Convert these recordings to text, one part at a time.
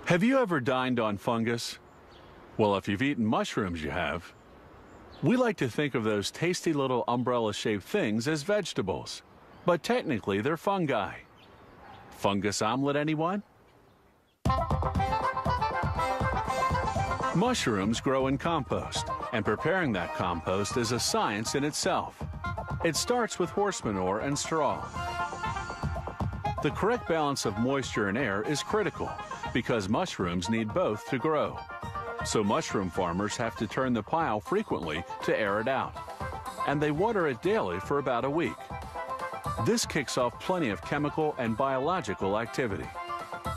Have you ever dined on fungus? Well, if you've eaten mushrooms, you have. We like to think of those tasty little umbrella-shaped things as vegetables, but technically they're fungi. Fungus omelet, anyone? Mushrooms grow in compost, and preparing that compost is a science in itself. It starts with horse manure and straw. The correct balance of moisture and air is critical because mushrooms need both to grow. So mushroom farmers have to turn the pile frequently to air it out, and they water it daily for about a week. This kicks off plenty of chemical and biological activity.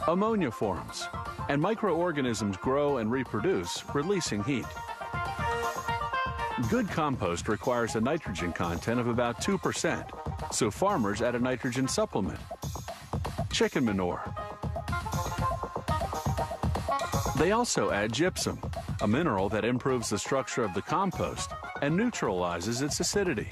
Ammonia forms, and microorganisms grow and reproduce, releasing heat. Good compost requires a nitrogen content of about 2%, so farmers add a nitrogen supplement. Chicken manure. They also add gypsum, a mineral that improves the structure of the compost and neutralizes its acidity.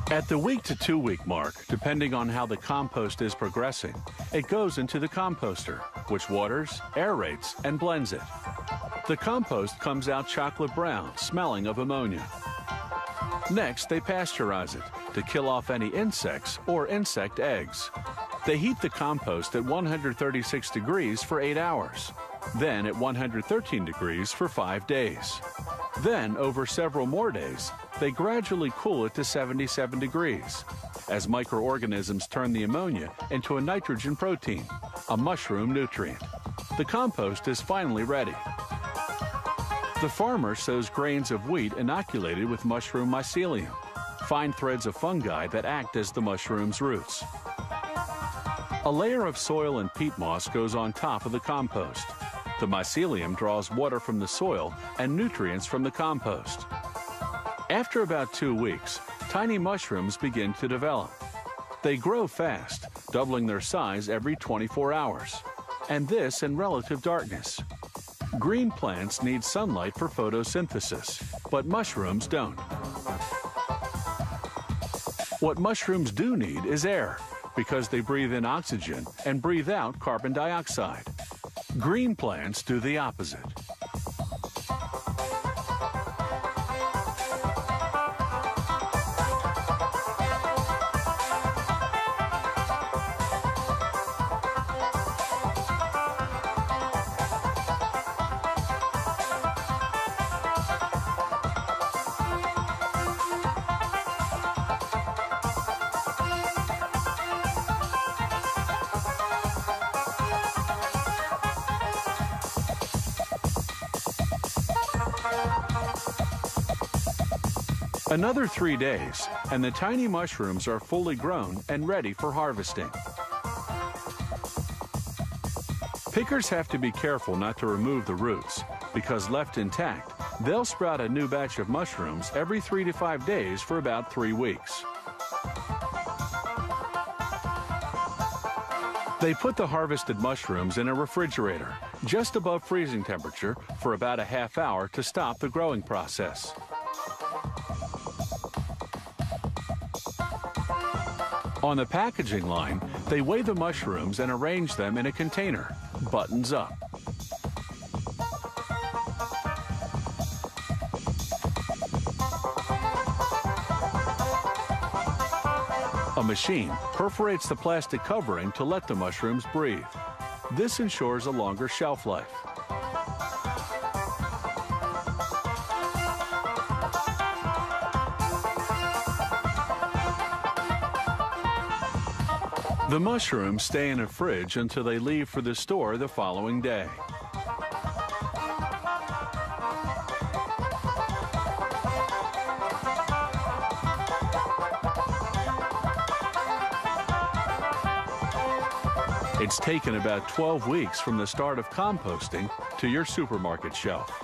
At the week to 2 week mark, depending on how the compost is progressing, it goes into the composter, which waters, aerates, and blends it. The compost comes out chocolate brown, smelling of ammonia. Next, they pasteurize it to kill off any insects or insect eggs. They heat the compost at 136 degrees for 8 hours, then at 113 degrees for 5 days. Then, over several more days, they gradually cool it to 77 degrees, as microorganisms turn the ammonia into a nitrogen protein, a mushroom nutrient. The compost is finally ready. The farmer sows grains of wheat inoculated with mushroom mycelium, fine threads of fungi that act as the mushroom's roots. A layer of soil and peat moss goes on top of the compost. The mycelium draws water from the soil and nutrients from the compost. After about 2 weeks, tiny mushrooms begin to develop. They grow fast, doubling their size every 24 hours, and this in relative darkness. Green plants need sunlight for photosynthesis, but mushrooms don't. What mushrooms do need is air, because they breathe in oxygen and breathe out carbon dioxide. Green plants do the opposite. Another 3 days, and the tiny mushrooms are fully grown and ready for harvesting. Pickers have to be careful not to remove the roots, because left intact, they'll sprout a new batch of mushrooms every 3 to 5 days for about 3 weeks. They put the harvested mushrooms in a refrigerator, just above freezing temperature, for about a half hour to stop the growing process. On the packaging line, they weigh the mushrooms and arrange them in a container, buttons up. A machine perforates the plastic covering to let the mushrooms breathe. This ensures a longer shelf life. The mushrooms stay in a fridge until they leave for the store the following day. It's taken about 12 weeks from the start of composting to your supermarket shelf.